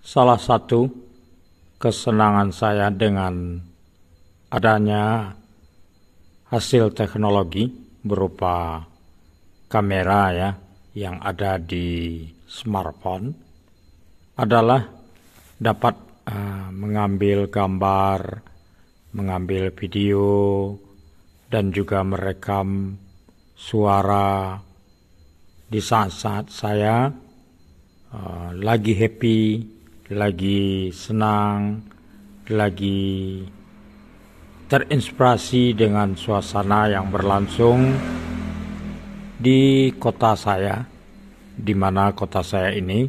Salah satu kesenangan saya dengan adanya hasil teknologi berupa kamera yang ada di smartphone adalah dapat mengambil gambar, mengambil video, dan juga merekam suara di saat-saat saya lagi happy, lagi senang, lagi terinspirasi dengan suasana yang berlangsung di kota saya, di mana kota saya ini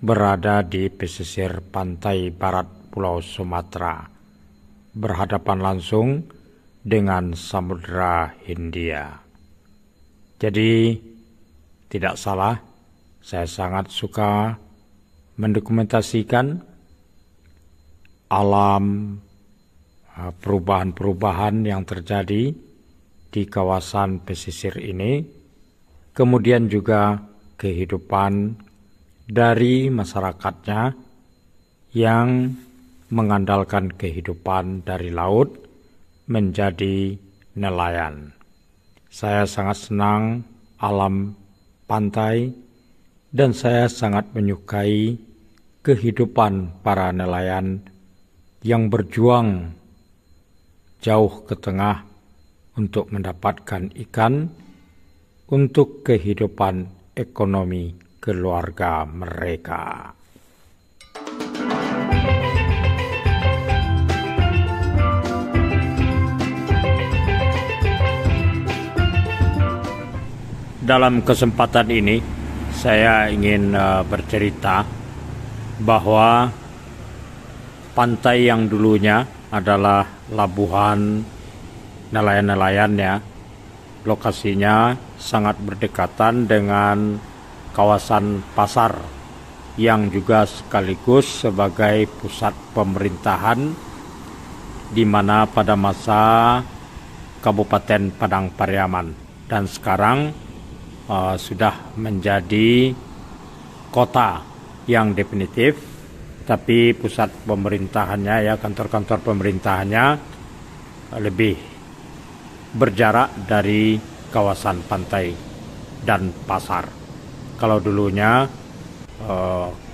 berada di pesisir pantai barat Pulau Sumatera, berhadapan langsung dengan Samudra Hindia. Jadi tidak salah, saya sangat suka mendokumentasikan alam, perubahan-perubahan yang terjadi di kawasan pesisir ini, kemudian juga kehidupan dari masyarakatnya yang mengandalkan kehidupan dari laut menjadi nelayan. Saya sangat senang alam pantai dan saya sangat menyukai kehidupan para nelayan yang berjuang jauh ke tengah untuk mendapatkan ikan untuk kehidupan ekonomi keluarga mereka. Dalam kesempatan ini saya ingin bercerita bahwa pantai yang dulunya adalah labuhan nelayan-nelayan lokasinya sangat berdekatan dengan kawasan pasar yang juga sekaligus sebagai pusat pemerintahan di mana pada masa Kabupaten Padang Pariaman dan sekarang sudah menjadi kota yang definitif, tapi pusat pemerintahannya kantor-kantor pemerintahannya lebih berjarak dari kawasan pantai dan pasar. Kalau dulunya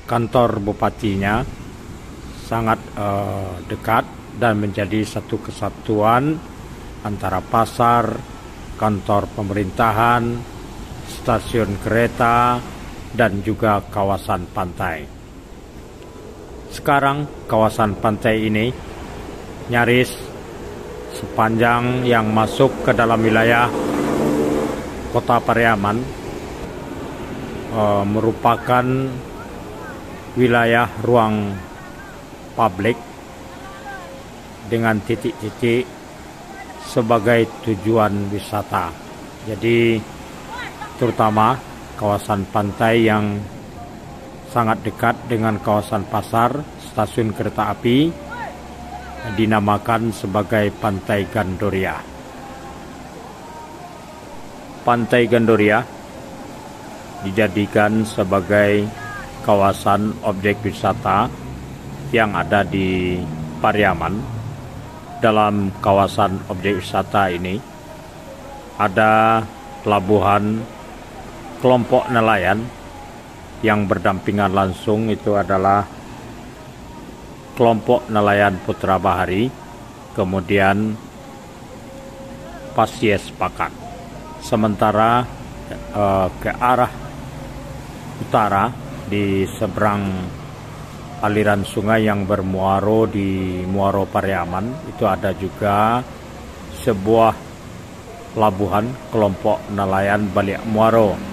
kantor bupatinya sangat dekat dan menjadi satu kesatuan antara pasar, kantor pemerintahan, stasiun kereta, dan juga kawasan pantai. Sekarang kawasan pantai ini nyaris sepanjang yang masuk ke dalam wilayah Kota Pariaman merupakan wilayah ruang publik dengan titik-titik sebagai tujuan wisata. Jadi terutama kawasan pantai yang sangat dekat dengan kawasan pasar, stasiun kereta api dinamakan sebagai Pantai Gandoria. Pantai Gandoria dijadikan sebagai kawasan objek wisata yang ada di Pariaman. Dalam kawasan objek wisata ini ada pelabuhan kelompok nelayan yang berdampingan langsung, itu adalah kelompok nelayan Putra Bahari, kemudian Pasies Pakat. Sementara ke arah utara di seberang aliran sungai yang bermuaro di Muaro Pariaman itu ada juga sebuah pelabuhan kelompok nelayan Balik Muaro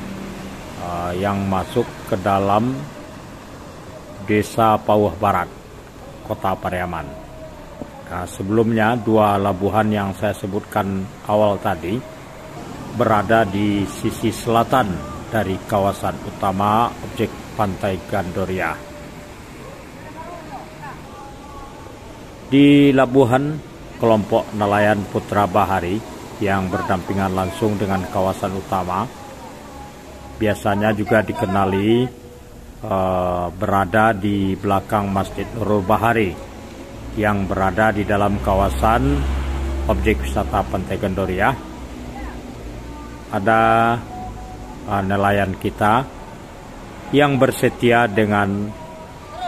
yang masuk ke dalam Desa Pauh Barat, Kota Pariaman. Nah, sebelumnya dua labuhan yang saya sebutkan awal tadi berada di sisi selatan dari kawasan utama objek Pantai Gandoria. Di labuhan kelompok nelayan Putra Bahari yang berdampingan langsung dengan kawasan utama biasanya juga dikenali berada di belakang Masjid Nurul Bahari yang berada di dalam kawasan objek wisata Pantai Gandoria. Ada nelayan kita yang bersetia dengan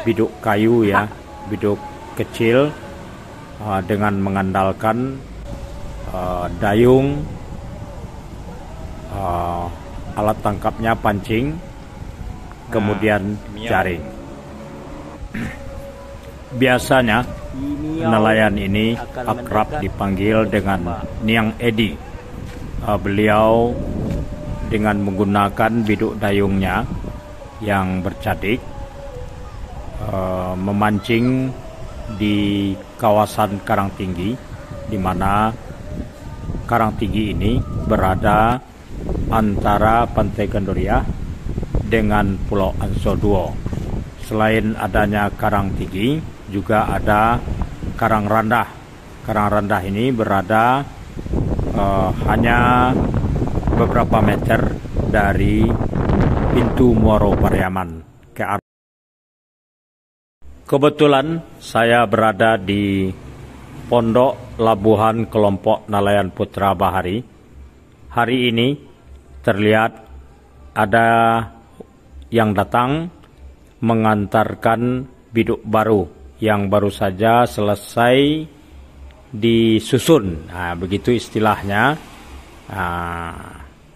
biduk kayu ya, biduk kecil, dengan mengandalkan dayung, alat tangkapnya pancing, kemudian jaring. Biasanya nelayan ini akrab dipanggil dengan Niang Edi. Beliau dengan menggunakan biduk dayungnya yang bercadik memancing di kawasan Karangtinggi, di mana Karangtinggi ini berada antara Pantai Gandoria dengan Pulau Ansoduo. Selain adanya Karangtinggi, juga ada Karangrandah. Karangrandah ini berada hanya beberapa meter dari pintu Muaro Pariaman ke arah. Kebetulan saya berada di Pondok Labuhan Kelompok Nelayan Putra Bahari. Hari ini terlihat ada yang datang mengantarkan biduk baru yang baru saja selesai disusun. Nah, begitu istilahnya.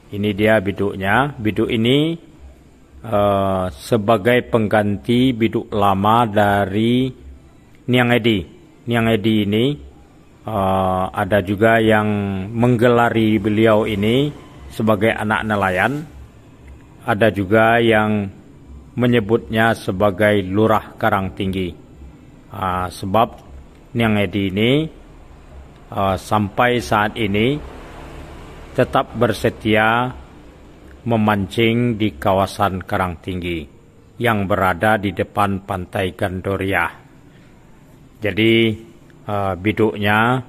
Ini dia biduknya. Biduk ini sebagai pengganti biduk lama dari Niang Edi. Niang Edi ini ada juga yang menggelari beliau ini sebagai anak nelayan. Ada juga yang menyebutnya sebagai Lurah Karangtinggi. Sebab Niang Edi ini sampai saat ini tetap bersetia memancing di kawasan Karangtinggi yang berada di depan Pantai Gandoria. Jadi biduknya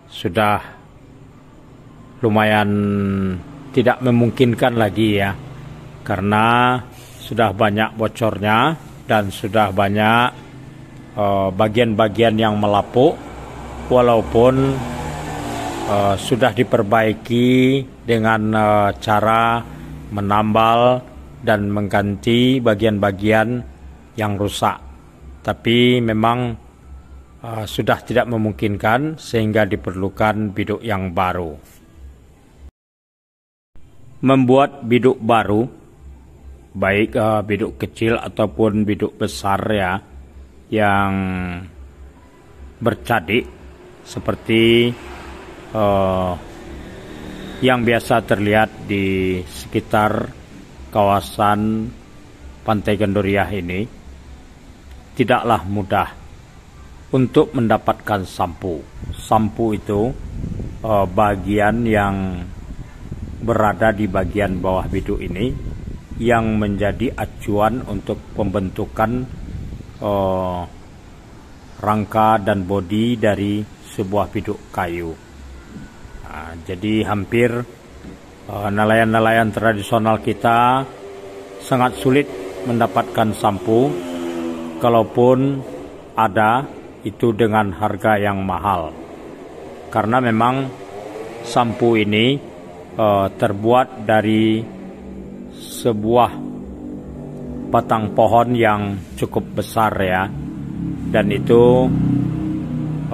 sudah lumayan tidak memungkinkan lagi ya, karena sudah banyak bocornya dan sudah banyak bagian-bagian yang melapuk, walaupun sudah diperbaiki dengan cara menambal dan mengganti bagian-bagian yang rusak. Tapi memang sudah tidak memungkinkan sehingga diperlukan biduk yang baru. Membuat biduk baru, baik biduk kecil ataupun biduk besar ya, yang bercadik seperti yang biasa terlihat di sekitar kawasan Pantai Gandoria ini, tidaklah mudah untuk mendapatkan sampu. Sampu itu bagian yang berada di bagian bawah biduk ini yang menjadi acuan untuk pembentukan rangka dan bodi dari sebuah biduk kayu. Jadi hampir nelayan-nelayan tradisional kita sangat sulit mendapatkan sampu, kalaupun ada itu dengan harga yang mahal. Karena memang sampu ini terbuat dari sebuah batang pohon yang cukup besar ya, dan itu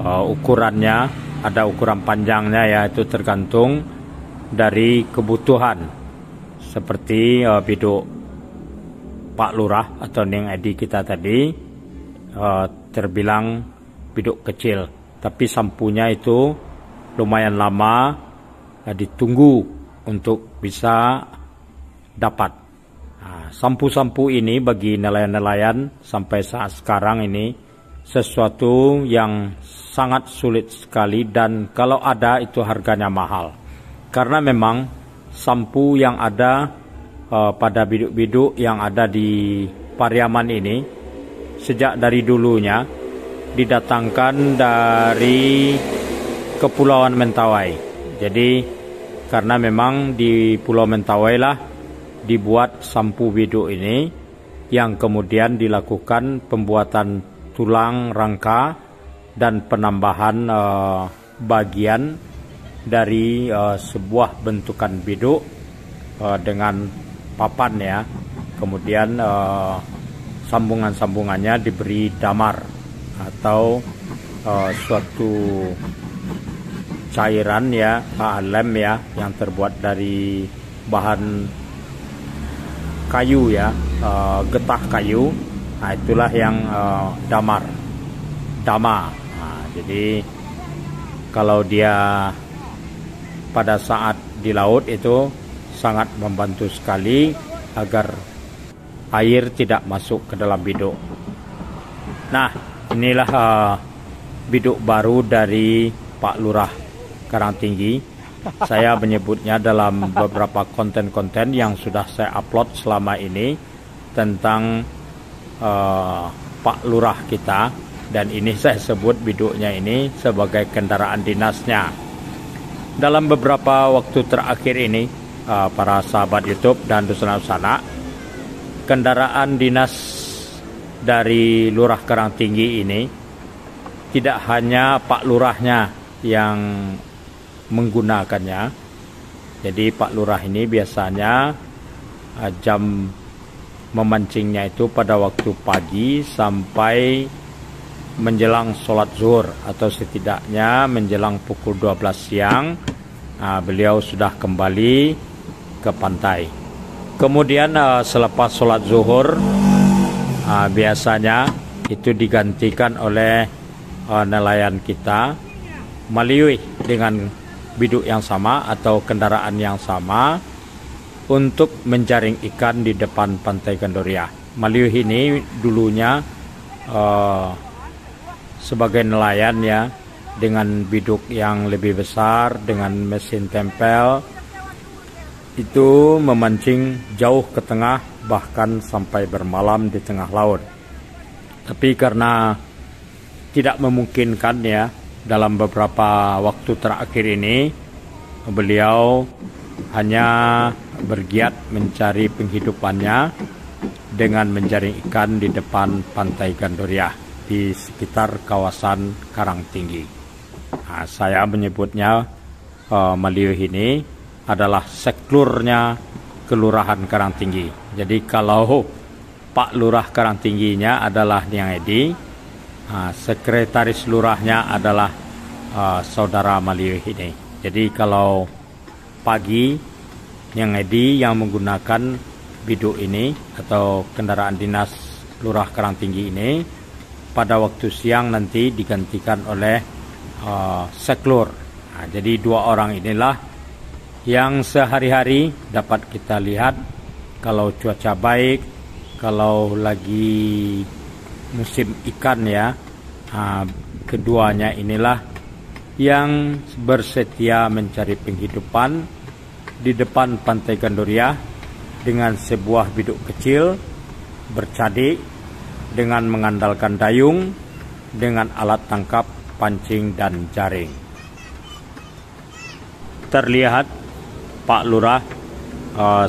ukurannya ada ukuran panjangnya ya, itu tergantung dari kebutuhan. Seperti biduk Pak Lurah atau Niang Edi kita tadi terbilang biduk kecil, tapi sampunya itu lumayan lama ditunggu untuk bisa dapat. Sampu-sampu ini bagi nelayan-nelayan sampai saat sekarang ini sesuatu yang sangat sulit sekali, dan kalau ada itu harganya mahal. Karena memang sampu yang ada pada biduk-biduk yang ada di Pariaman ini sejak dari dulunya didatangkan dari Kepulauan Mentawai. Jadi karena memang di Pulau Mentawai lah dibuat sampu biduk ini, yang kemudian dilakukan pembuatan tulang rangka dan penambahan bagian dari sebuah bentukan biduk dengan papan ya. Kemudian sambungan-sambungannya diberi damar atau suatu cairan ya, lem ya, yang terbuat dari bahan kayu ya, getah kayu. Nah, itulah yang dama. Nah, jadi kalau dia pada saat di laut itu sangat membantu sekali agar air tidak masuk ke dalam biduk. Nah, inilah biduk baru dari Pak Lurah Karangtinggi. Saya menyebutnya dalam beberapa konten-konten yang sudah saya upload selama ini tentang Pak Lurah kita, dan ini saya sebut biduknya ini sebagai kendaraan dinasnya. Dalam beberapa waktu terakhir ini, para sahabat YouTube dan Dusun-Dusun, kendaraan dinas dari Lurah Karangtinggi ini tidak hanya Pak Lurahnya yang menggunakannya. Jadi Pak Lurah ini biasanya jam memancingnya itu pada waktu pagi sampai menjelang sholat zuhur, atau setidaknya menjelang pukul 12 siang beliau sudah kembali ke pantai. Kemudian selepas sholat zuhur biasanya itu digantikan oleh nelayan kita Maliwih dengan biduk yang sama atau kendaraan yang sama untuk menjaring ikan di depan Pantai Gandoria. Maliwih ini dulunya sebagai nelayan ya, dengan biduk yang lebih besar dengan mesin tempel, itu memancing jauh ke tengah, bahkan sampai bermalam di tengah laut. Tapi karena tidak memungkinkan ya, dalam beberapa waktu terakhir ini beliau hanya bergiat mencari penghidupannya dengan menjaring ikan di depan Pantai Gandoria di sekitar kawasan Karangtinggi. Nah, saya menyebutnya Maliwih ini adalah seklurnya Kelurahan Karangtinggi. Jadi kalau Pak Lurah Karangtingginya adalah Niang Edi, sekretaris lurahnya adalah saudara Maliwih ini. Jadi kalau pagi Niang Edi yang menggunakan biduk ini atau kendaraan dinas Lurah Karangtinggi ini, pada waktu siang nanti digantikan oleh seklur. Nah, jadi dua orang inilah yang sehari-hari dapat kita lihat kalau cuaca baik, kalau lagi musim ikan ya. Nah, keduanya inilah yang bersetia mencari penghidupan di depan Pantai Gandoria dengan sebuah biduk kecil bercadik, dengan mengandalkan dayung, dengan alat tangkap, pancing, dan jaring. Terlihat Pak Lurah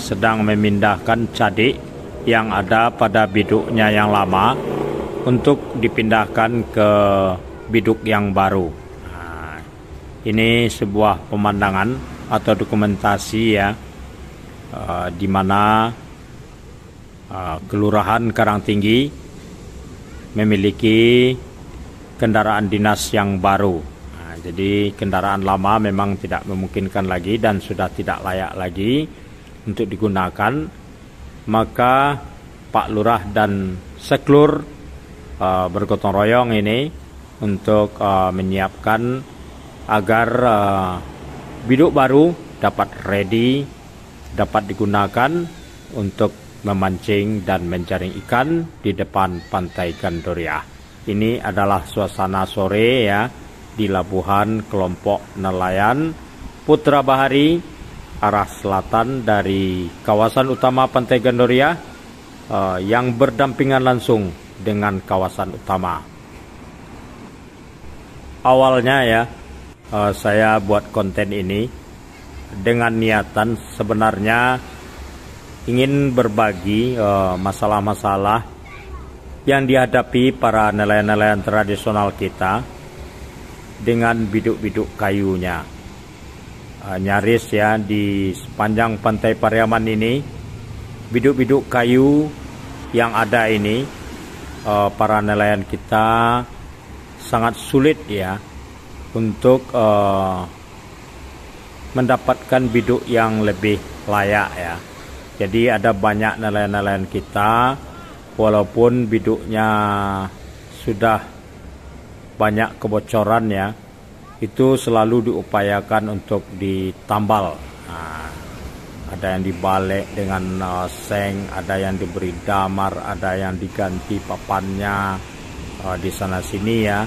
sedang memindahkan cadik yang ada pada biduknya yang lama untuk dipindahkan ke biduk yang baru. Nah, ini sebuah pemandangan atau dokumentasi ya, di mana Kelurahan Karangtinggi memiliki kendaraan dinas yang baru. Nah, jadi kendaraan lama memang tidak memungkinkan lagi dan sudah tidak layak lagi untuk digunakan. Maka Pak Lurah dan seklur bergotong royong ini untuk menyiapkan agar biduk baru dapat ready, dapat digunakan untuk memancing dan menjaring ikan di depan Pantai Gandoria. Ini adalah suasana sore ya di labuhan kelompok nelayan Putra Bahari arah selatan dari kawasan utama Pantai Gandoria yang berdampingan langsung dengan kawasan utama. Awalnya ya saya buat konten ini dengan niatan sebenarnya ingin berbagi masalah-masalah yang dihadapi para nelayan-nelayan tradisional kita dengan biduk-biduk kayunya. Nyaris ya di sepanjang pantai Pariaman ini, biduk-biduk kayu yang ada ini, para nelayan kita sangat sulit ya untuk mendapatkan biduk yang lebih layak ya. Jadi ada banyak nelayan-nelayan kita, walaupun biduknya sudah banyak kebocoran ya, itu selalu diupayakan untuk ditambal. Nah, ada yang dibalik dengan seng, ada yang diberi damar, ada yang diganti papannya di sana sini ya,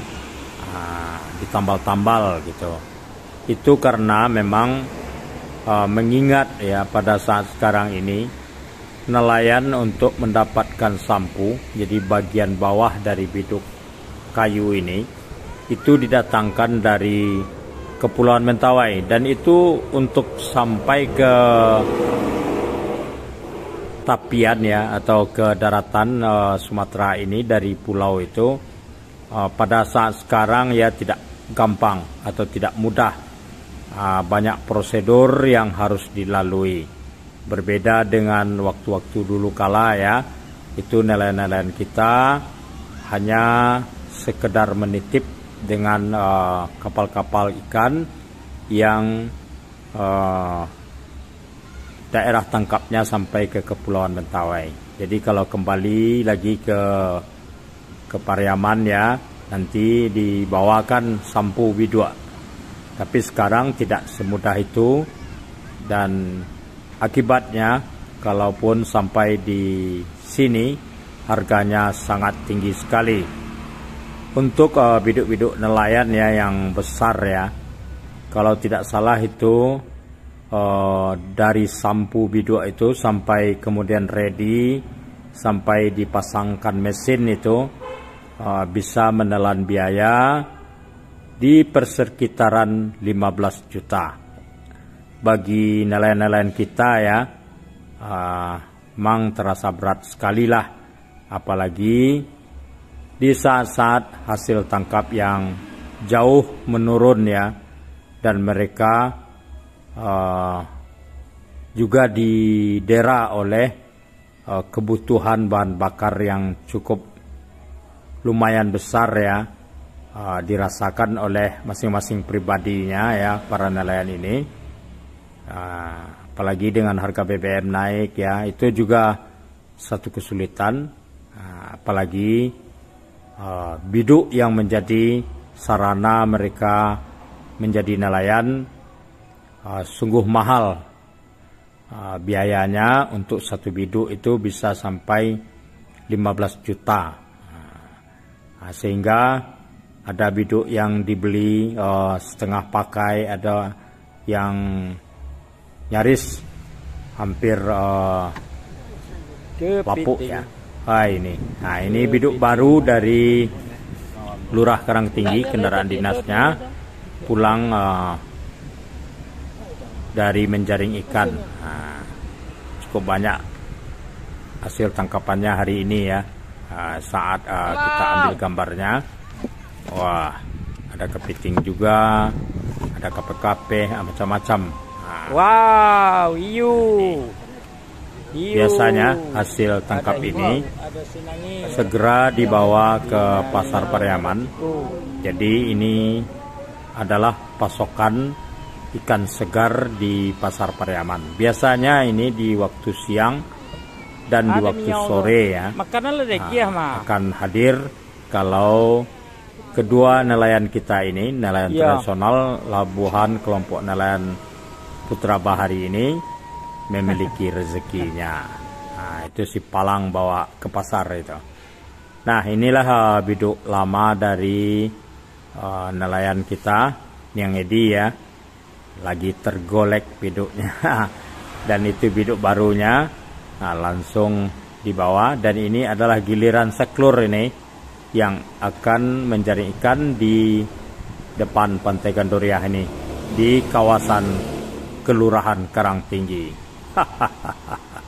ditambal-tambal gitu. Itu karena memang mengingat ya pada saat sekarang ini nelayan untuk mendapatkan sampu, jadi bagian bawah dari biduk kayu ini itu didatangkan dari Kepulauan Mentawai, dan itu untuk sampai ke tapian ya atau ke daratan Sumatera ini dari pulau itu pada saat sekarang ya tidak gampang atau tidak mudah. Banyak prosedur yang harus dilalui. Berbeda dengan waktu-waktu dulu kala ya, itu nelayan-nelayan kita hanya sekedar menitip dengan kapal-kapal ikan yang daerah tangkapnya sampai ke Kepulauan Mentawai. Jadi kalau kembali lagi ke Pariaman ya, nanti dibawakan sampu biduk. Tapi sekarang tidak semudah itu, dan akibatnya kalaupun sampai di sini harganya sangat tinggi sekali. Untuk biduk-biduk nelayan ya yang besar ya, kalau tidak salah itu dari sampu biduk itu sampai kemudian ready, sampai dipasangkan mesin itu bisa menelan biaya di persekitaran 15 juta. Bagi nelayan-nelayan kita ya, memang terasa berat sekali lah, apalagi di saat-saat hasil tangkap yang jauh menurun ya, dan mereka juga didera oleh kebutuhan bahan bakar yang cukup lumayan besar ya, dirasakan oleh masing-masing pribadinya ya para nelayan ini. Apalagi dengan harga BBM naik ya, itu juga satu kesulitan. Apalagi biduk yang menjadi sarana mereka menjadi nelayan sungguh mahal. Biayanya untuk satu biduk itu bisa sampai 15 juta. Sehingga ada biduk yang dibeli setengah pakai, ada yang nyaris hampir lapuk ya. Ini biduk baru dari Lurah Karangtinggi, kendaraan dinasnya pulang dari menjaring ikan. Cukup banyak hasil tangkapannya hari ini ya. Saat kita ambil gambarnya, wah, ada kepiting juga, ada kape-kape, macam-macam. Wow, biasanya hasil tangkap ini segera dibawa ke pasar Pariaman. Jadi ini adalah pasokan ikan segar di pasar Pariaman. Biasanya ini di waktu siang dan di waktu sore ya, akan hadir kalau kedua nelayan kita ini, nelayan tradisional Labuhan kelompok nelayan Putra Bahari ini memiliki rezekinya. Itu si palang bawa ke pasar itu. Nah, inilah biduk lama dari nelayan kita yang Edi ya, lagi tergolek biduknya. Dan itu biduk barunya, langsung dibawa. Dan ini adalah giliran seklur ini yang akan menjaring ikan di depan Pantai Gandoriah ini, di kawasan Kelurahan Karangtinggi. Hahaha.